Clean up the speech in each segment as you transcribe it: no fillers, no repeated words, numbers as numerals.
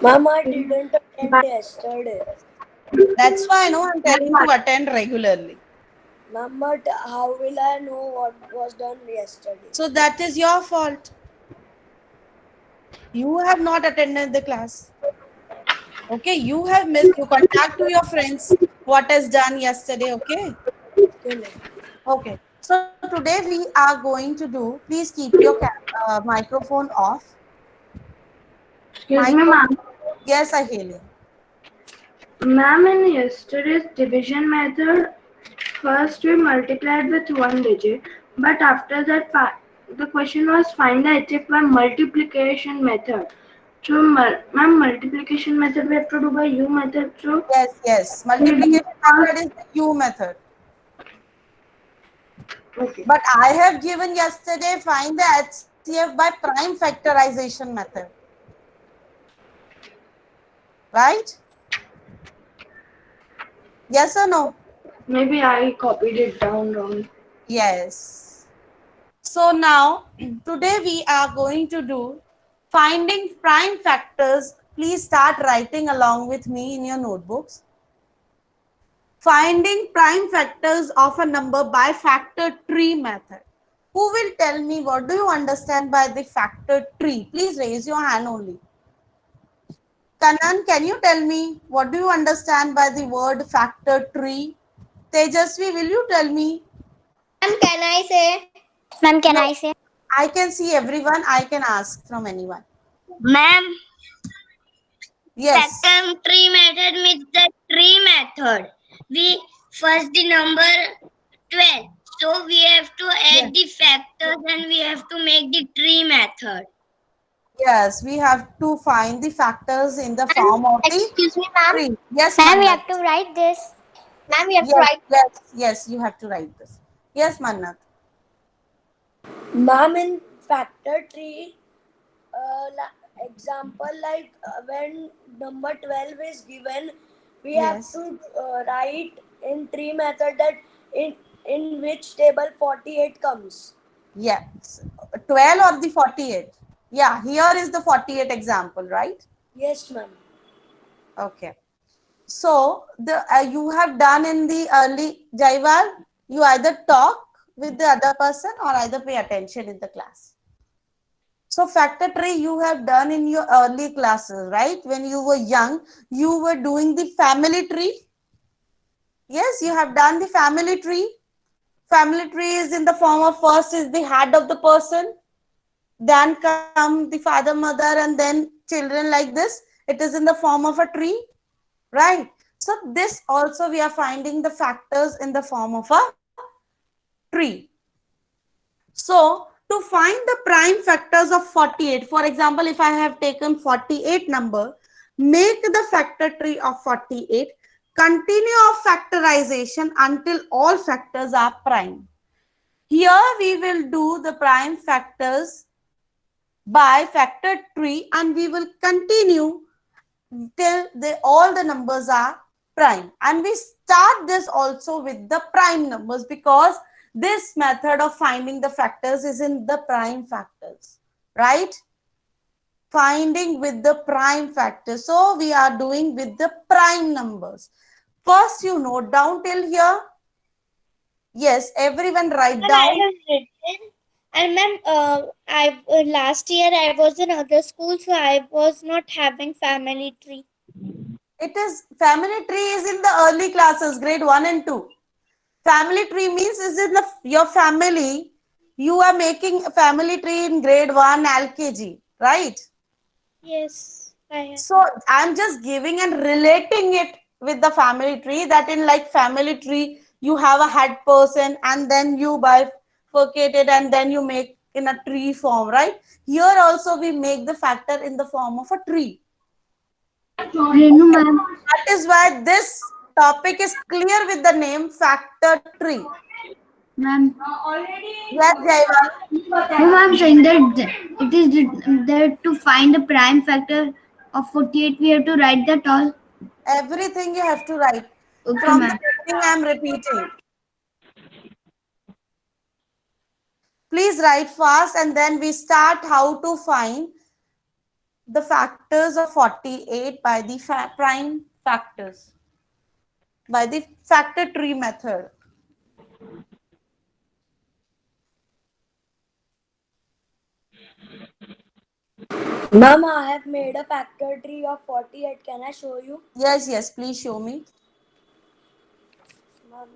Ma'am, I didn't attend yesterday. That's why I know I'm telling to attend regularly. Ma'am, but how will I know what was done yesterday? So that is your fault. You have not attended the class. Okay, you have missed. You contact to your friends what is done yesterday. Okay. Okay, ma'am. Okay. So today we are going to do. Please keep your microphone off. Excuse me, Micro. ma'am. Yes, I hear you. Ma'am, in yesterday's division method, first we multiplied with one digit, but after that, the question was find the HF by multiplication method. So, ma'am, multiplication method we have to do by U method. So, Yes, yes. we do Multiplication first. method is the U method. Okay. But I have given yesterday find the HCF by prime factorization method. Right? Yes or no? Maybe I copied it down wrong. Yes. So now, today we are going to do finding prime factors. Please start writing along with me in your notebooks. Finding prime factors of a number by factor tree method. Who will tell me what do you understand by the factor tree? Please raise your hand only. Kanan, can you tell me what do you understand by the word factor tree? Tejasvi, will you tell me? Ma'am, can I say? Ma'am, can No, I say? I can see everyone. I can ask from anyone. Ma'am, Yes. factor tree method means the tree method. We first the number 12. So we have to Yes. add the factors and we have to make the tree method. Yes, we have to find the factors in the And form of the excuse me, ma'am. tree. Yes, Ma'am, we Mannat. have to write this. Ma'am, we have to Yes, write. yes, yes, you have to write this. Yes, Mannat. Ma'am, in factor tree, example like when number 12 is given, we have Yes. to write in tree method that in which table 48 comes. Yes. 12 or the 48? Yeah, here is the 48 example, right? Yes, ma'am. Okay. So the you have done in the early Jaival, you either talk with the other person or either pay attention in the class. So factor tree you have done in your early classes, right? When you were young, you were doing the family tree. Yes, you have done the family tree. Family tree is in the form of first is the head of the person, then come the father, mother, and then children like this. It is in the form of a tree, right? So this also we are finding the factors in the form of a tree. So to find the prime factors of 48, for example, if I have taken 48 number, make the factor tree of 48, continue of factorization until all factors are prime. Here we will do the prime factors by factor tree and we will continue till all the numbers are prime. And we start this also with the prime numbers because this method of finding the factors is in the prime factors, right? Finding with the prime factors. So we are doing with the prime numbers. First you note down till here. Yes, everyone write Ma'am, I down. have written. And ma'am, I last year I was in other school, so I was not having family tree. It is family tree is in the early classes, grade 1 and 2. Family tree means is in your family. You are making a family tree in grade 1 LKG, right? Yes, I have. So I'm just giving and relating it with the family tree that in like family tree, you have a head person and then you bifurcate it and then you make in a tree form, right? Here also we make the factor in the form of a tree. Renu, ma'am. That is why this topic is clear with the name factor tree. Ma'am. Yes, Jaival. No, I'm saying that it is that to find the prime factor of 48, we have to write that all. Everything you have to write. Okay, From the ma'am. beginning, I am repeating. Please write fast and then we start how to find. the factors of 48 by the prime factors, by the factor tree method. Ma'am, I have made a factor tree of 48. Can I show you? Yes, yes, please show me. Ma'am.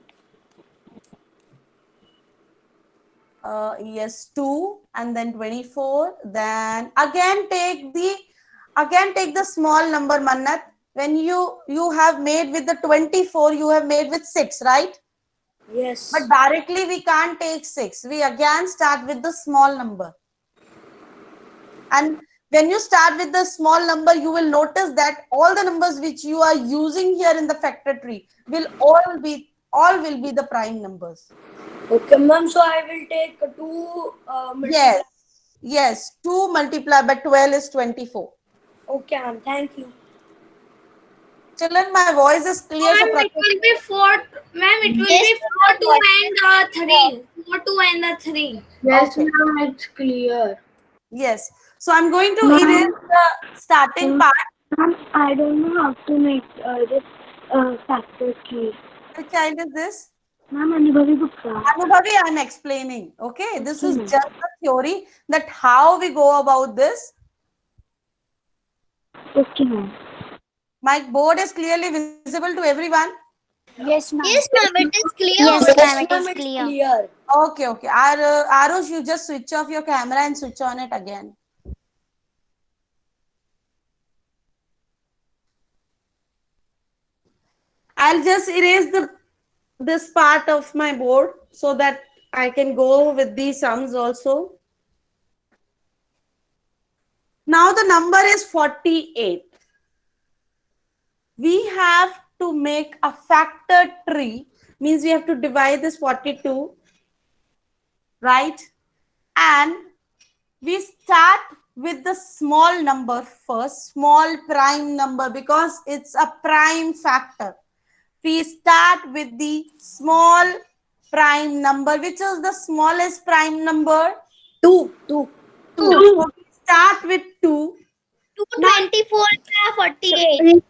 Yes, 2 and then 24. Then again take the small number, Mannat. When you have made with the 24, you have made with 6, right? Yes. But directly we can't take 6. We again start with the small number. And when you start with the small number, you will notice that all the numbers which you are using here in the factor tree will all will be the prime numbers. Okay, ma'am. So I will take 2 Yes. Yes. 2 multiplied by 12 is 24. Okay, ma'am. Thank you. Children, my voice is clear. So Ma'am, it will be 4. Ma'am, it will Yes, be 4, 2 and 3. 4, 2 and 3. Yes, Okay. ma'am, it's clear. Yes. So I'm going to Ma'am. erase the starting part. Ma'am, I don't know how to make this factor tree. Which child is this? Ma'am, Anubhavi Gupta. Anubhavi, I'm explaining. Okay. This is Okay. just a theory that how we go about this. Okay, ma'am. My board is clearly visible to everyone. Yes, ma'am, it is clear. Yes, Yes, ma'am, it ma'am. is It's clear. clear. Okay, okay. Arush, you just switch off your camera and switch on it again. I'll just erase this part of my board so that I can go with the sums also. Now the number is 48. We have to make a factor tree, means we have to divide this 42, right? And we start with the small number first, small prime number, because it's a prime factor. We start with the small prime number. Which is the smallest prime number? 2. So we start with 2. 224 48.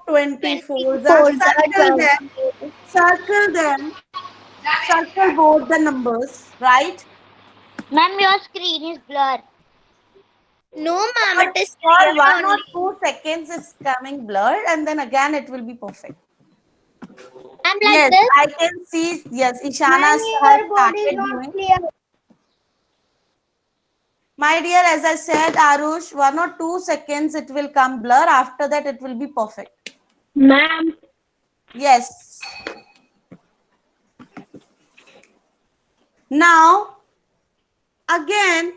24. Circle them. Circle them. Circle both the numbers, right? Ma'am, your screen is blurred. No, ma'am, it is For clear 1 or only. 2 seconds, it's coming blurred, and then again it will be perfect. I'm like Yes, this. I can see. Yes, Ishana Ma'am, has your board is started not doing. clear. My dear, as I said, Arush, 1 or 2 seconds it will come blur. After that, it will be perfect. Ma'am, Yes. Now, again,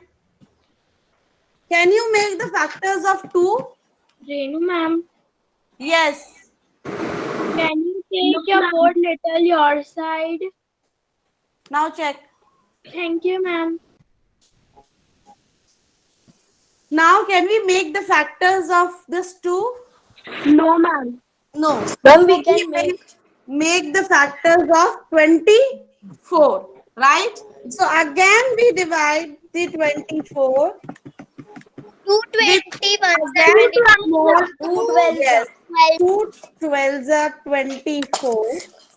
can you make the factors of 2? Renu ma'am, Yes. can you take your board little your side? Now check. Thank you, ma'am. Now, can we make the factors of this 2? No, ma'am. No. Ma'am, we can make the factors of 24, right? So again we divide the 24 221. again small 2 12. yes, 2 12s are 24.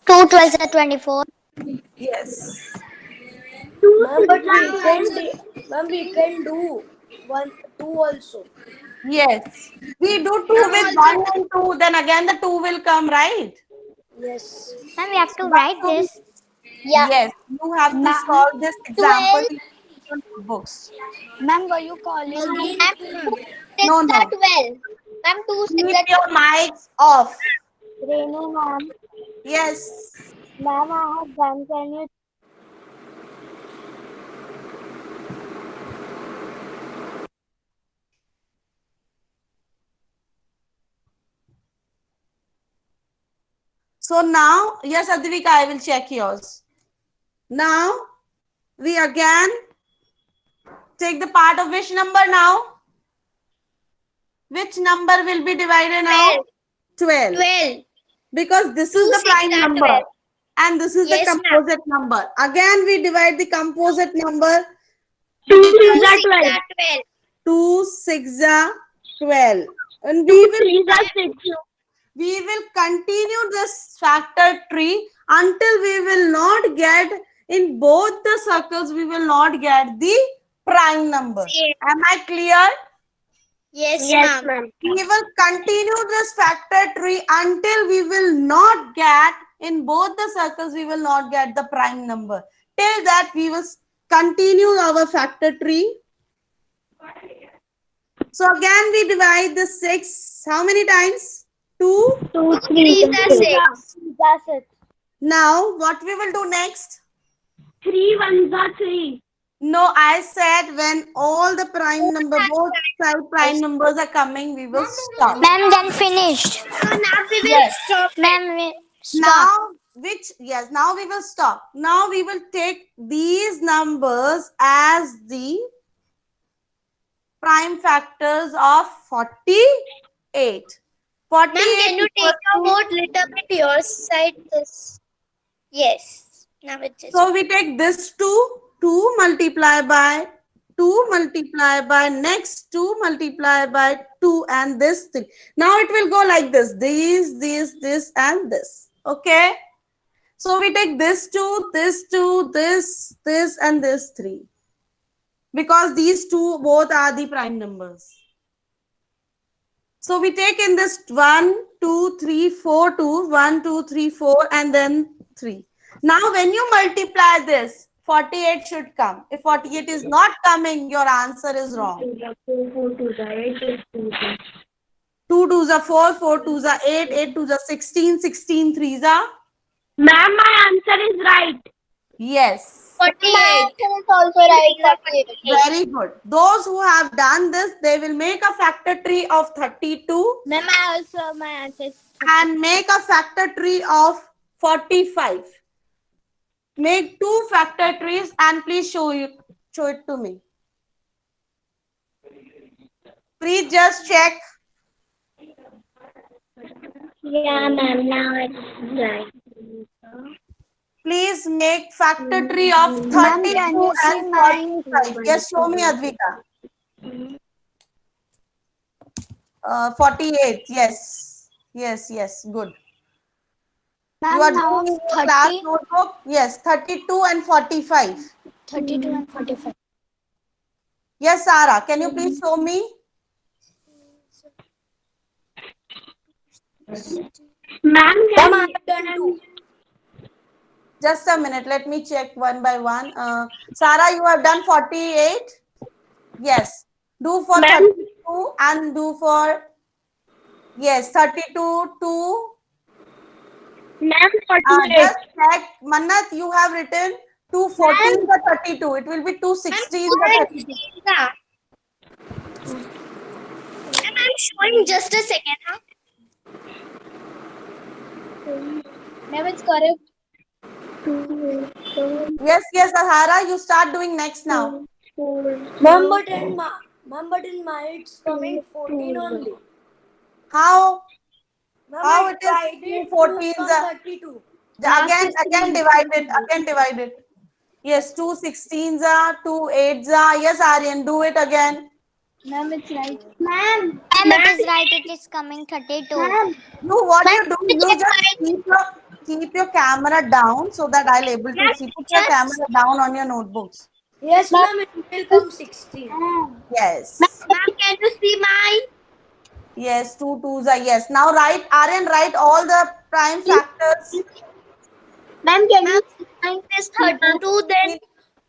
2 12 are 24. Yes. Ma'am, but we can do 1 2 also. Yes. We do 2 with 1 and 2, then again the 2 will come, right? Yes. Ma'am, we have to write this. Yeah. Yes. You have to solve this example in your books. Ma'am, were you calling me? Ma'am, 2 6 No, are no. 12. Ma'am, 2 6 Keep are your mics off. Renu, ma'am. Yes. Ma'am, I have done. Can you? So now, yes, Advika, I will check yours. Now, we again take the part of which number now? Which number will be divided now? 12. 12. Because this is 2 the 6 prime are number. 12. And this is Yes, the ma'am. composite number. Again, we divide the composite number. 2 2 6 are 6 12. are 12. 2 6 are 12. And we will continue this factor tree until we will not get in both the circles, we will not get the prime number. Yes. Am I clear? Yes, ma'am. We will continue this factor tree until we will not get in both the circles, we will not get the prime number. Till that, we will continue our factor tree. So again, we divide the 6. How many times? 2. 2, 3 is 6. That's it. Now, what we will do next? 3 1s are 3. No, I said when all the prime number, both side prime numbers are coming, we will stop. Ma'am, then finished. So now we will Yes. stop. Ma'am, stop. Now, now we will stop. Now we will take these numbers as the prime factors of 48. 48 Ma'am, can you take your vote little bit your side? This. Yes. Now it is. So we take this 2 multiply by 2 multiply by next 2 multiply by 2 and this 3. Now it will go like this. This and this. Okay. So we take this 2, this and this 3. Because these two both are the prime numbers. So we take in this 1, 2, 3, 4, 2, 1, 2, 3, 4 and then 3. Now when you multiply this, 48 should come. If 48 is not coming, your answer is wrong. 2 twos are 4, 4 twos are 8, 8 twos are 16, 16 threes are? Ma'am, my answer is right. Yes. 48. is also right. 48. Very good. Those who have done this, they will make a factor tree of 32 Ma'am, my answer is and make a factor tree of 45. Make 2 factor trees and please show it to me. Please just check. Yeah, ma'am, now it's right. Please make factor tree of 32 can you see and mine? 45. Yes, show me, Advika. 48. Yes. Yes. Good. Ma'am, You are now doing your class 30, notebook? Yes, 32 and 45. 32 and 45. Yes, Sarah. Can you please show me? Ma'am, Ma'am, I have done 2. Just a minute. Let me check one by one. Sarah, you have done 48? Yes. Do for Ma'am. 32 and do for, yes, 32, 2. ma'am, 48. Just check. Mannat, you have written 2 14 or 32. It will be 2 16 or 32. I'm showing just a second, huh? Ma'am, it's correct. Yes, Azhara, you start doing next now. Ma'am, but in my it's coming 14 only. How? Ma'am, How I it is tried it 14s from are- 32. Again divide it. Yes, 2 16s are, 2 8s are. Yes, Aryan, do it again. Ma'am, it's right. Ma'am, Ma'am, it is right. It is coming 32. What you do, you just keep your camera down so that I'll able to see. Put your camera down on your notebooks. Yes, ma'am, it will come 16. Yes. Ma'am, can you see mine? Yes, 2 twos are yes. Now Aryan, write all the prime factors. Ma'am, can you see mine is 32 then?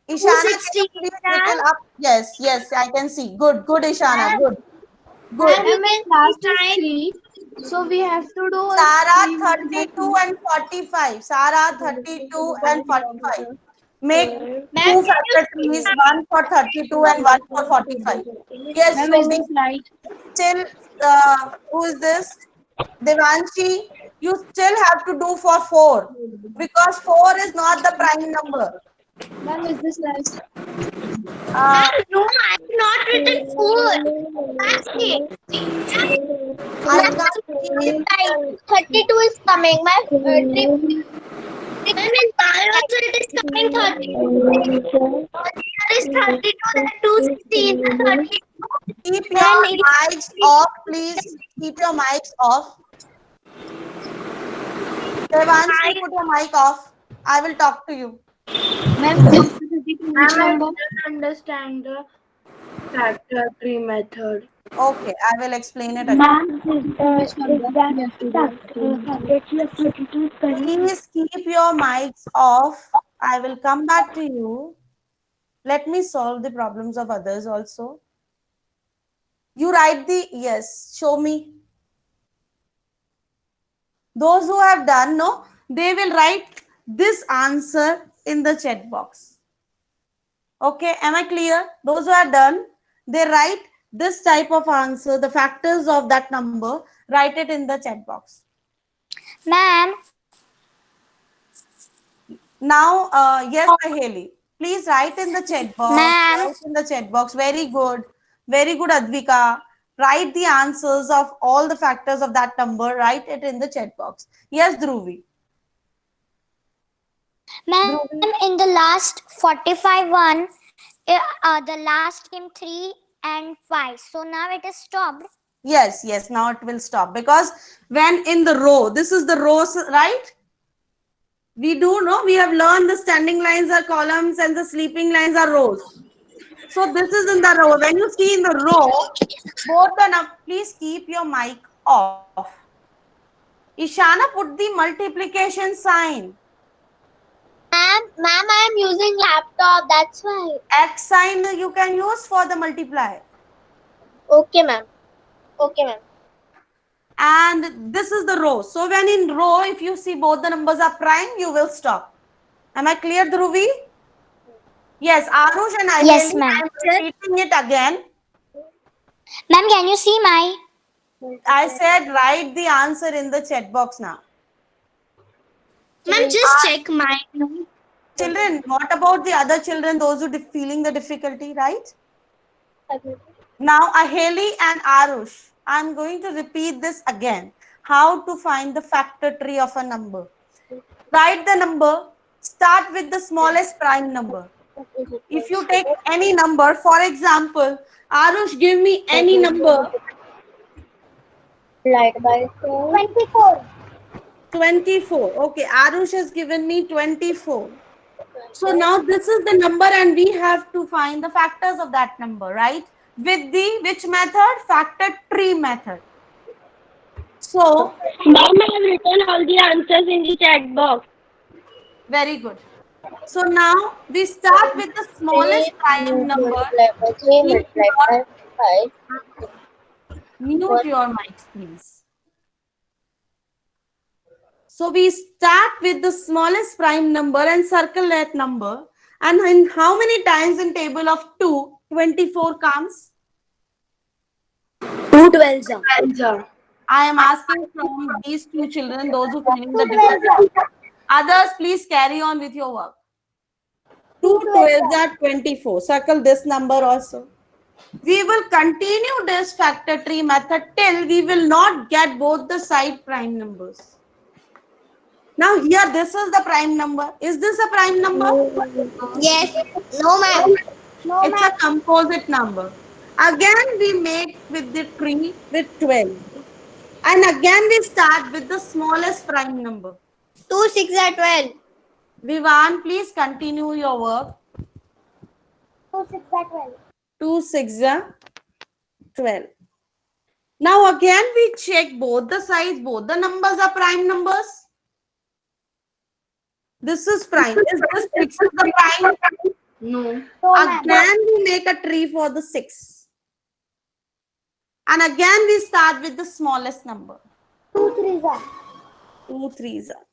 Ishana, can you 16 please little up? Yes, I can see. Good, Ishana, good. Last time. 3. So we have to do Sarah, 32 and 45. Sarah, 32 and 45. Make 2 factor trees, 1 for 32 and 1 for 45. Yes, Ruby. right. Still, who is this? Devanshi, you still have to do for 4 because 4 is not the prime number. Ma'am, is this right? No, I have not written 4. That's it. I can't see. 32 is coming. My Ma'am, in Bio also it is coming 32. There is 32 and 2 16. 32 Keep your mics off, please. Keep your mics off. Devanshi, put your mic off. I will talk to you. Ma'am, which Ma'am, I number? didn't understand the factor tree method. Okay, I will explain it again. Ma'am, which number? Please keep your mics off. I will come back to you. Let me solve the problems of others also. You write the yes. Show me. Those who have done, no, they will write this answer in the chat box. Okay, am I clear? Those who are done, they write this type of answer, the factors of that number, write it in the chat box. Ma'am, Now, yes, Haley, please write in the chat box. Ma'am. Write in the chat box. Very good, Advika. Write the answers of all the factors of that number. Write it in the chat box. Yes, Dhruvi. ma'am, in the last 45 one, the last came 3 and 5. So now it is stopped. Yes, now it will stop because when in the row, this is the rows, right? We do know, we have learned the standing lines are columns and the sleeping lines are rows. So this is in the row. When you see in the row, both the please keep your mic off. Ishana, put the multiplication sign. Ma'am, I am using laptop. That's why. X sign you can use for the multiply. Okay, ma'am. Okay, ma'am. And this is the row. So when in row, if you see both the numbers are prime, you will stop. Am I clear, Dhruvi? Yes, Arush and I Yes, ma'am. repeating it again. Ma'am, can you see my? I said write the answer in the chat box now. Ma'am, just check my. Children, what about the other children, those who feeling the difficulty, right? Now, Aheli and Arush, I'm going to repeat this again. How to find the factor tree of a number. Write the number, start with the smallest prime number. If you take any number, for example, Arush, give me any number. Light by 24. 24. Okay, Arush has given me 24. So now this is the number and we have to find the factors of that number, right? With the which method? Factor tree method. So, Ma'am, I have written all the answers in the chat box. very good. So now we start with the smallest prime number. Mute your mics, please. So we start with the smallest prime number and circle that number. And in how many times in table of 2, 24 comes? 2 12s. I am asking from these two children, those who feeling the difficulty. Others, please carry on with your work. 2 12s are 24. Circle this number also. We will continue this factor tree method till we will not get both the side prime numbers. Now here, this is the prime number. Is this a prime number? Yes. No, ma'am. It's a composite number. Again, we make with the tree with 12. And again, we start with the smallest prime number. 2 6 are 12. Vivan, please continue your work. 2 6 are 12. 2 6 are 12. Now again, we check both the sides, both the numbers are prime numbers. This is prime. Is this 6 is the prime? No. Again, we make a tree for the 6. And again, we start with the smallest number. 2 3s are. 2 3s are.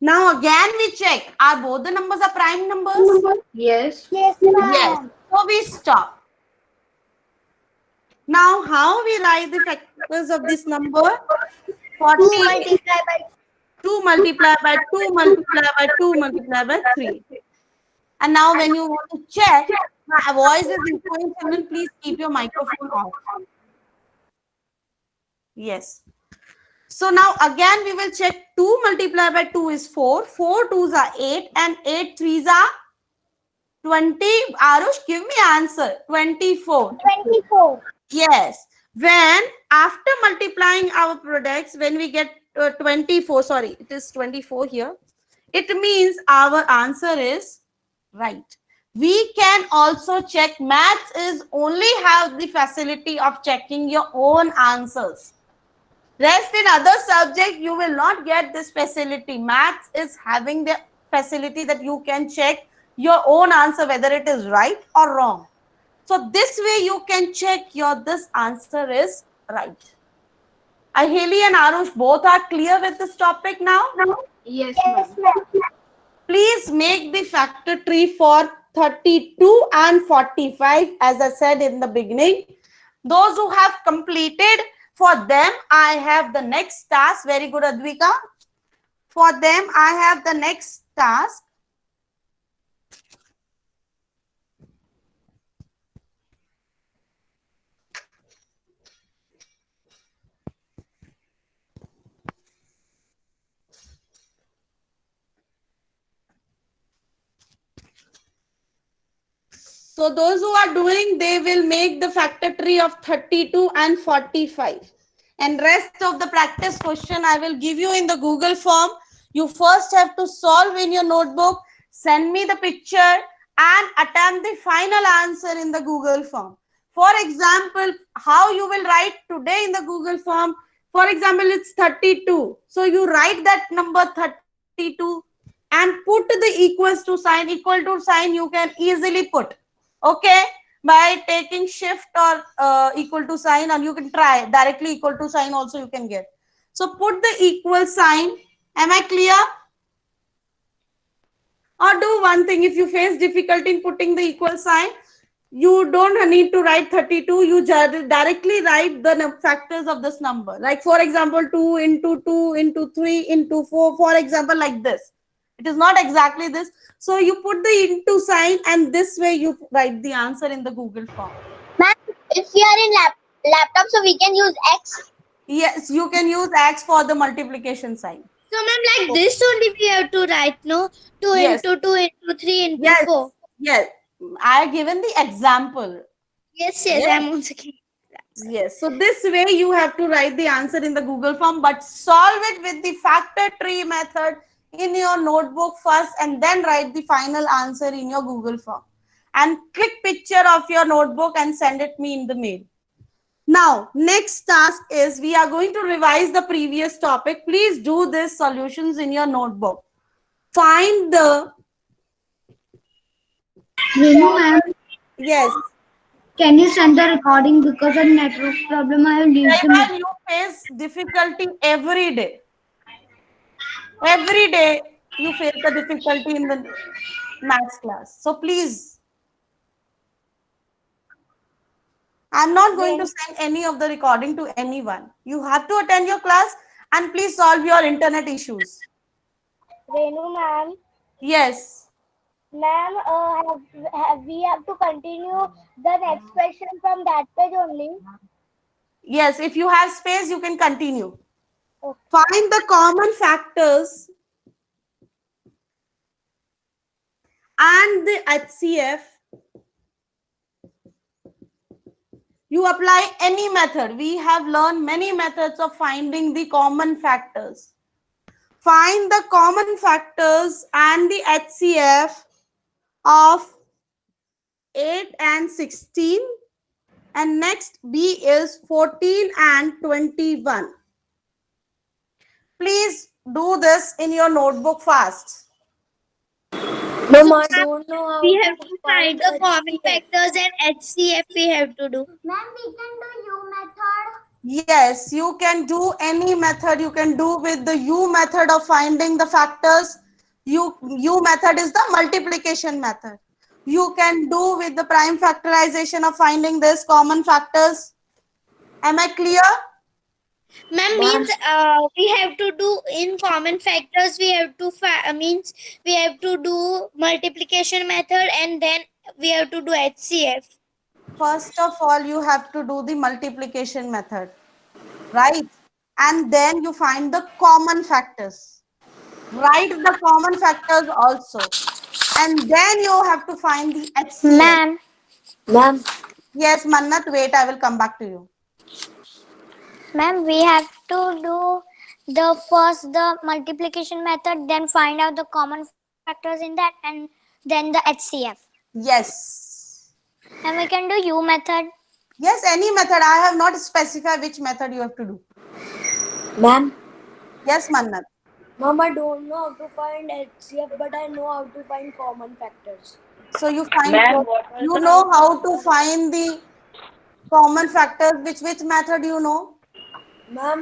Now again, we check. Are both the numbers are prime numbers? Yes. Yes, Yes. So we stop. Now, how we write the factors of this number? 40. 2 multiplied by 2 multiplied by 2 multiplied by 3. And now when you want to check, my voice is echoing, children, please keep your microphone off. Yes. So now again we will check 2 multiplied by 2 is 4. 4 2s are 8 and 8 3s are 20. Arush, give me answer. 24. 24. Yes. When after multiplying our products, when we get 24, sorry, it is 24 here. It means our answer is right. We can also check. Maths is only have the facility of checking your own answers. Rest in other subject, you will not get this facility. Maths is having the facility that you can check your own answer whether it is right or wrong. So this way you can check your this answer is right. Ahili and Arush both are clear with this topic now? Yes, Yes, ma'am. ma'am. Please make the factor tree for 32 and 45 as I said in the beginning. Those who have completed, for them I have the next task. Very good, Advika. For them I have the next task. So those who are doing, they will make the factor tree of 32 and 45. And rest of the practice question I will give you in the Google form. You first have to solve in your notebook, send me the picture and attempt the final answer in the Google form. For example, how you will write today in the Google form. For example, it's 32. So you write that number 32 and put the equals to sign. Equal to sign you can easily put. Okay, by taking shift or equal to sign, and you can try directly equal to sign also you can get. So put the equal sign. Am I clear? Or do one thing, if you face difficulty in putting the equal sign, you don't need to write 32. You directly write the factors of this number. Like for example, 2 into 2 into 3 into 4, for example, like this. It is not exactly this. So you put the into sign and this way you write the answer in the Google form. Ma'am, if we are in laptop, so we can use X. Yes, you can use X for the multiplication sign. So, ma'am, like this only we have to write, no? 2 Yes. into 2 into 3 into Yes. 4. Yes. I have given the example. Yes, Yes. I'm also clear. Yes. So this way you have to write the answer in the Google form, but solve it with the factor tree method in your notebook first and then write the final answer in your Google form. And click picture of your notebook and send it me in the mail. Now, next task is we are going to revise the previous topic. Please do these solutions in your notebook. Find the... Renu ma'am, Yes. can you send the recording because of network problem? I will leave the When you face difficulty every day. Every day you face the difficulty in the maths class. So please, I'm not going to send any of the recording to anyone. You have to attend your class and please solve your internet issues. Renu ma'am, Yes. ma'am, we have to continue the next question from that page only. Yes, if you have space, you can continue. Okay. Find the common factors and the HCF. You apply any method. We have learned many methods of finding the common factors. Find the common factors and the HCF of 8 and 16. And next B is 14 and 21. Please do this in your notebook fast. Ma'am, I don't know how We to have to find the common factors and HCF we have to do. Ma'am, we can do U method. Yes, you can do any method. You can do with the U method of finding the factors. U method is the multiplication method. You can do with the prime factorization of finding this common factors. Am I clear? Ma'am, means we have to do in common factors. We have to means we have to do multiplication method and then we have to do HCF. First of all, you have to do the multiplication method, right? And then you find the common factors. Write the common factors also. and then you have to find the HCF. Ma'am, Ma'am, Yes, Mannat, wait, I will come back to you. ma'am, we have to do the multiplication method, then find out the common factors in that, and then the HCF. Yes. And we can do U method. Yes, any method. I have not specified which method you have to do. ma'am, Yes, Mannat. ma'am, I don't know how to find HCF, but I know how to find common factors. So you find Ma'am, what was you the know how to find the common factors. Which method you know? Ma'am,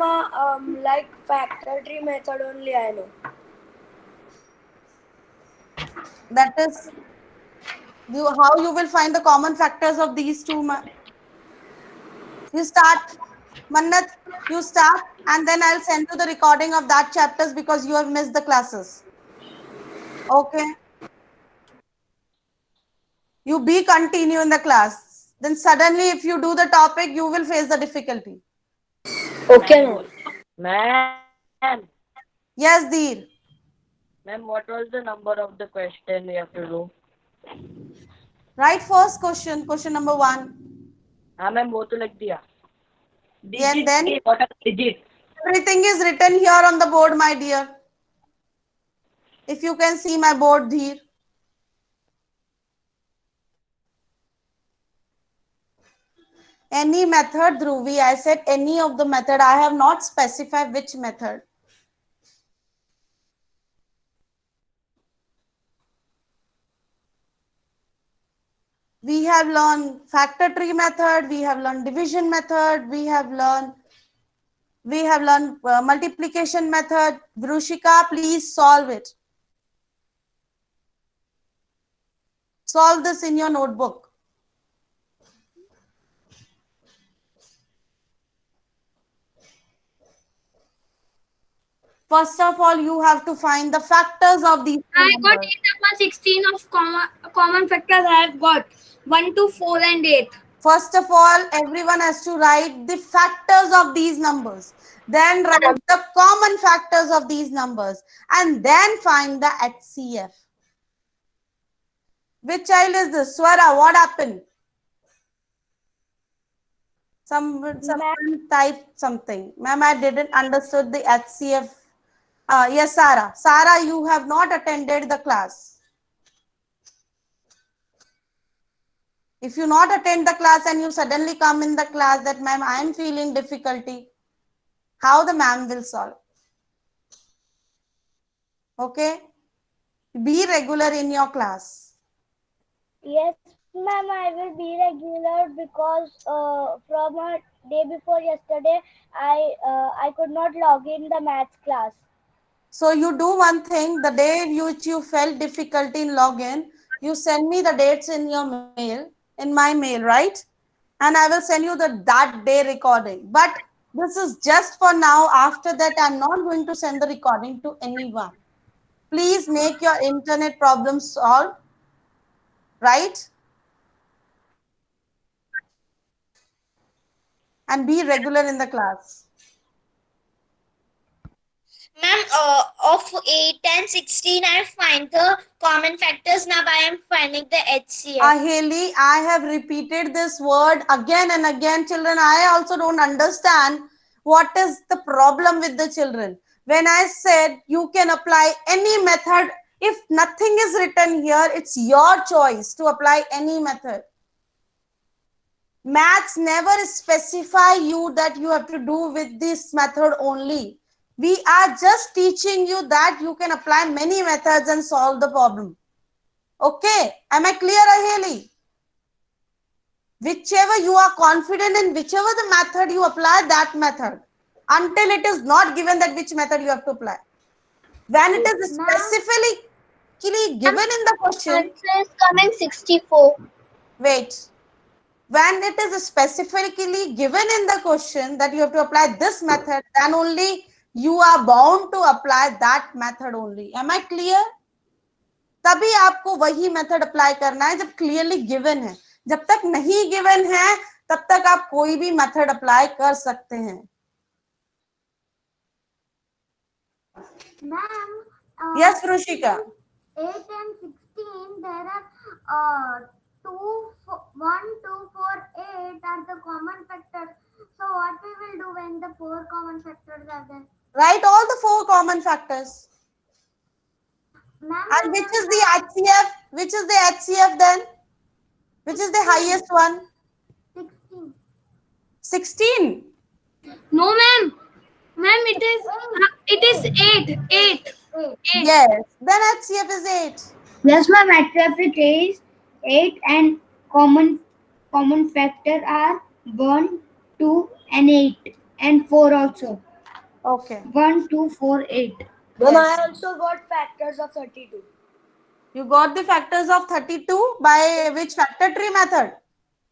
like factor tree method only I know. That is how you will find the common factors of these two. You start, Mannat. You start, and then I'll send you the recording of that chapters because you have missed the classes. Okay. You be continue in the class. Then suddenly, if you do the topic, you will face the difficulty. Okay, ma'am. Ma'am, Yes, Deer. ma'am, what was the number of the question we have to do? Right, first question, question number 1. हाँ ma'am वो तो लिख दिया. And then What are the digits? everything is written here on the board, my dear. If you can see my board, Deer. Any method, Dhruvi. I said any of the method. I have not specified which method. We have learned factor tree method. We have learned division method. We have learned multiplication method. Vrushika, please solve it. Solve this in your notebook. First of all, you have to find the factors of these two I got numbers. 8/16 of common factors. I have got 1 to 4 and 8. First of all, everyone has to write the factors of these numbers. Then write the common factors of these numbers. And then find the HCF. Which child is this? Swara, what happened? Someone typed something. Ma'am, I didn't understood the HCF. Yes, Sarah. Sarah, you have not attended the class. If you not attend the class and you suddenly come in the class that, ma'am, I am feeling difficulty, how the ma'am will solve? Okay? Be regular in your class. Yes, ma'am, I will be regular because from a day before yesterday, I could not log in the maths class. So you do one thing, the day which you felt difficulty in login, you send me the dates in your mail, in my mail, right? And I will send you that day recording. But this is just for now. After that, I'm not going to send the recording to anyone. Please make your internet problem solved, right? And be regular in the class. Ma'am, of 8 and 16, I find the common factors. Now I am finding the HCF. Aheli, I have repeated this word again and again, children. I also don't understand what is the problem with the children. When I said you can apply any method, if nothing is written here, it's your choice to apply any method. Maths never specify you that you have to do with this method only. We are just teaching you that you can apply many methods and solve the problem. Okay, am I clear, Aheli? Whichever you are confident in, whichever the method you apply, that method. Until it is not given that which method you have to apply. When it is specifically given in the question. Answer is coming 64. Wait. When it is specifically given in the question that you have to apply this method, then only you are bound to apply that method only. Am I clear? तभी आपको वही method apply करना है जब clearly given है. जब तक नहीं गिवन है तब तक आप कोई भी मेथड अप्लाई कर सकते हैं. Ma'am, Yes, Rushika. 8 and 16, there are 2, 1, 2, 4, 8 are the common factors. So what we will do when the 4 common factors are there? Write all the 4 common factors. Ma'am, And which is the HCF? Which is the HCF then? Which is the highest one? 16. 16. No, ma'am. Ma'am, it is 8. 8. 8. Yes. Then HCF is 8. Yes, ma'am. Traffic is 8 and common factor are 1, 2 and 8 and 4 also. Okay. 1, 2, 4, 8. Ma'am, Yes. I also got factors of 32. You got the factors of 32 by which factor tree method?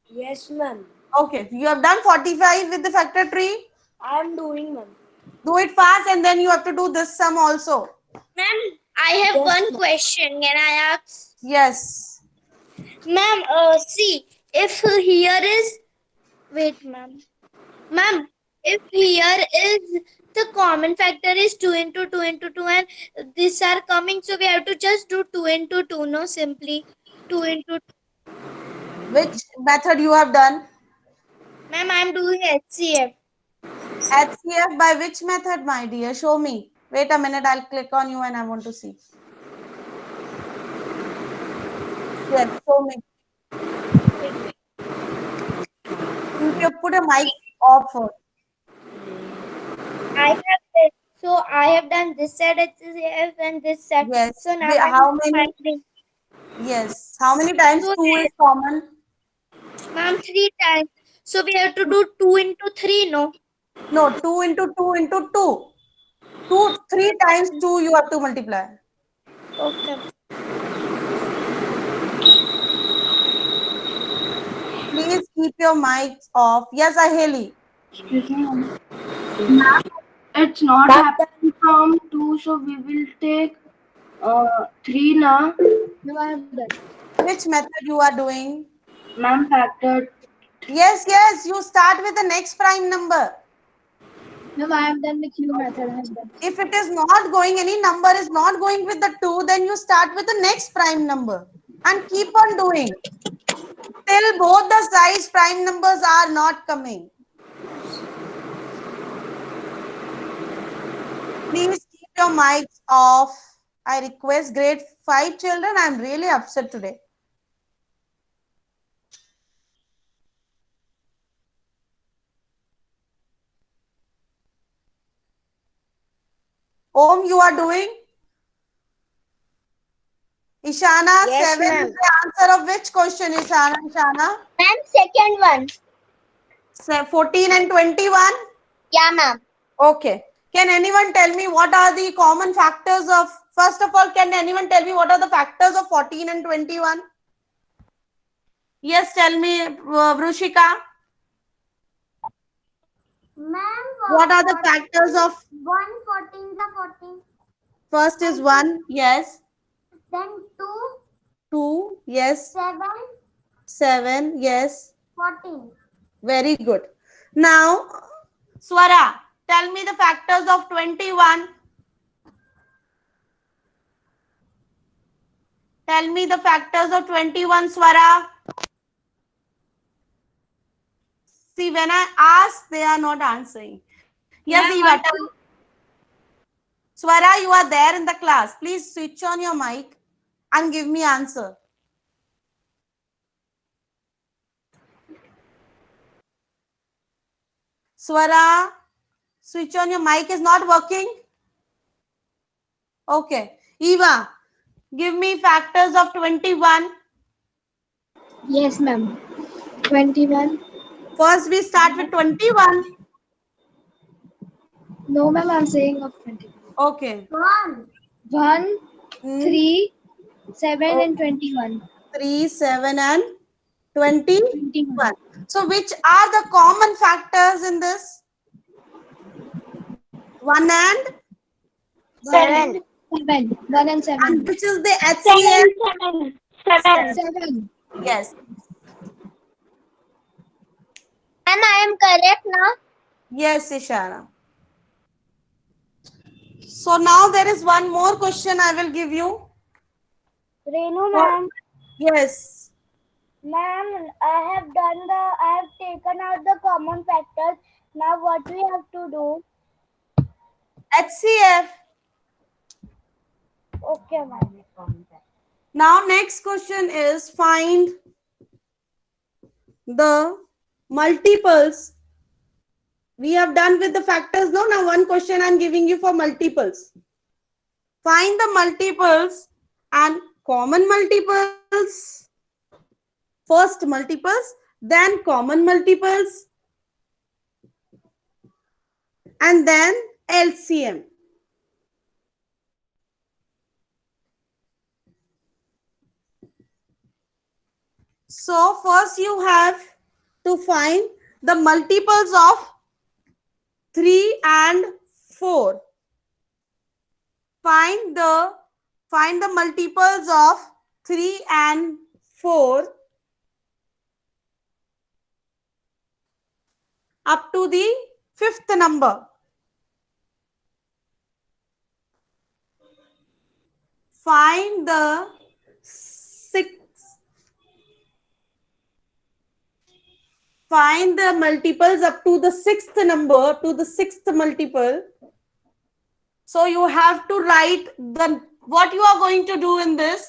Yes, ma'am. Okay. You have done 45 with the factor tree. I am doing, ma'am. Do it fast and then you have to do this sum also. Ma'am, I have Yes, one ma'am. question. Can I ask? Yes. Ma'am, see, if here is, wait, ma'am. Ma'am, if here is the common factor is 2 into 2 into 2 and these are coming, so we have to just do 2 into 2, no, simply 2 into 2. Which method you have done? Ma'am, I am doing HCF. HCF by which method, my dear? Show me. Wait a minute. I'll click on you and I want to see. Yes, show me. You put a mic off first. I have this. So I have done this side HCF and this side. Yes. So now How I'm many? finding. Yes. How many times So 2 is common? Ma'am, 3 times. So we have to do 2 into 3, no? No, 2 into 2 into 2. 3 times 2 you have to multiply. Okay. Please keep your mics off. Yes, Aheli. Excuse me. Ma'am, it's not happening from 2, so we will take 3 now. No, I have done. Which method you are doing? Ma'am, factor. Yes, you start with the next prime number. No, I have done the Q method. I have done. If it is not going, any number is not going with the 2, then you start with the next prime number and keep on doing till both the size prime numbers are not coming. Please keep your mics off. I request grade 5 children. I am really upset today. Om, you are doing? Ishana, Yes, 7 ma'am. is the answer of which question, Ishana? Ma'am, second one. 14 and 21? Yeah, ma'am. Okay. Can anyone tell me what are the common factors of, first of all, can anyone tell me what are the factors of 14 and 21? Yes, tell me, Vrushika. Ma'am, What are the factors of, 1, 14, the 14. first is 1, yes. Then 2, 2, yes. 7, 7, yes. 14. Very good. Now, Swara, tell me the factors of 21. Tell me the factors of 21, Swara. See, when I ask, they are not answering. Yes, Eva. Swara, you are there in the class. Please switch on your mic and give me answer. Swara, switch on your mic is not working. Okay. Eva, give me factors of 21. Yes, ma'am. 21. First, we start with 21. No, ma'am, I'm saying of 21. Okay. 1. 1, Hmm. 3, 7 and 21. 3, 7 and 21. 21. So which are the common factors in this? 1 and? 7. 7. 1 and 7. And which is the HCF? 7. Yes. Ma'am, I am correct now. Yes, Ishara. So now there is one more question I will give you. Renu ma'am. Yes. Ma'am, I have taken out the common factors. Now what we have to do? HCF. Okay, ma'am. Now next question is find the multiples. We have done with the factors. No, now one question I'm giving you for multiples. Find the multiples and common multiples. First multiples, then common multiples, and then LCM. So first you have to find the multiples of 3 and 4. Find the multiples of 3 and 4 up to the 5th number. Find the multiples up to the 6th number, to the 6th multiple. So you have to write what you are going to do in this.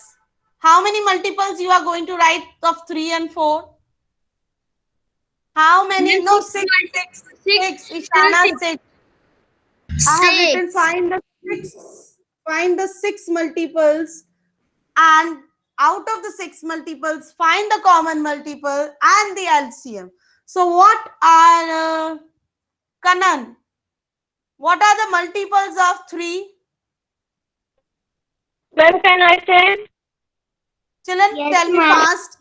How many multiples you are going to write of 3 and 4? How many? No, 6. Ishana, 6. I have written find the 6 multiples, and out of the 6 multiples, find the common multiple and the LCM. So what are, Kanan, what are the multiples of 3? When can I say? Children, Yes, tell me ma'am. fast.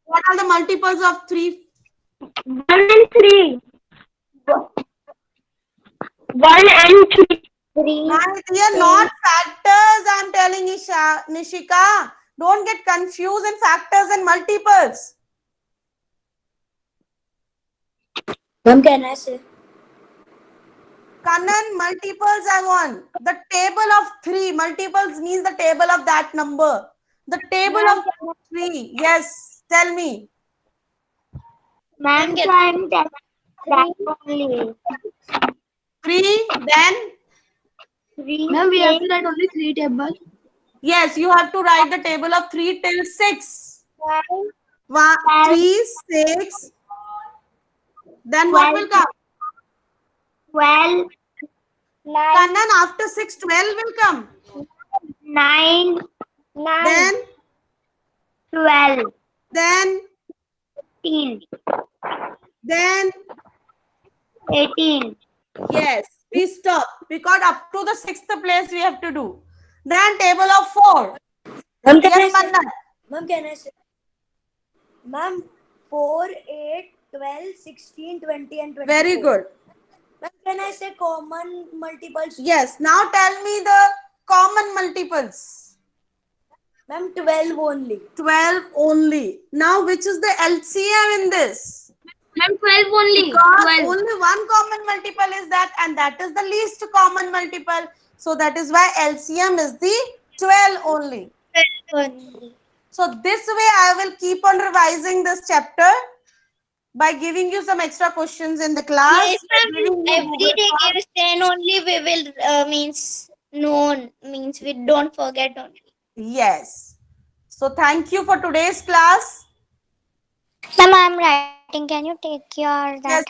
What are the multiples of 3? 1 and 3. 1 and 3. My dear, not factors, I'm telling Nishika. Don't get confused in factors and multiples. Ma'am, can I say? Kanan, multiples I want. The table of 3. Multiples means the table of that number. The table of 3. Yes, tell me. Ma'am, so I'm telling that only. 3, then? 3. Ma'am, we have to write only 3 tables. Yes, you have to write the table of 3 till 6. 3, 6. Then what will come? 12. 9, Kanan, after 6, 12 will come. 9. 9, Then, 12. then, 15. then. 18. Yes, please stop. Because up to the 6th place we have to do. Then table of 4. Ma'am, can I Yes, say? Mannan. Ma'am, can I say? Ma'am, 4, 8, 12, 16, 20 and 24. Very good. Ma'am, can I say common multiples? Yes, now tell me the common multiples. Ma'am, 12 only. 12 only. Now which is the LCM in this? Ma'am, 12 only. Because 12. only one common multiple is that, and that is the least common multiple. So that is why LCM is the 12 only. Only. So this way I will keep on revising this chapter by giving you some extra questions in the class. Yes, ma'am. giving you Every Google day Form. gives 10 only. We will means known means we don't forget only. Yes. So thank you for today's class. Ma'am, I'm writing. Can you take your that? Yes,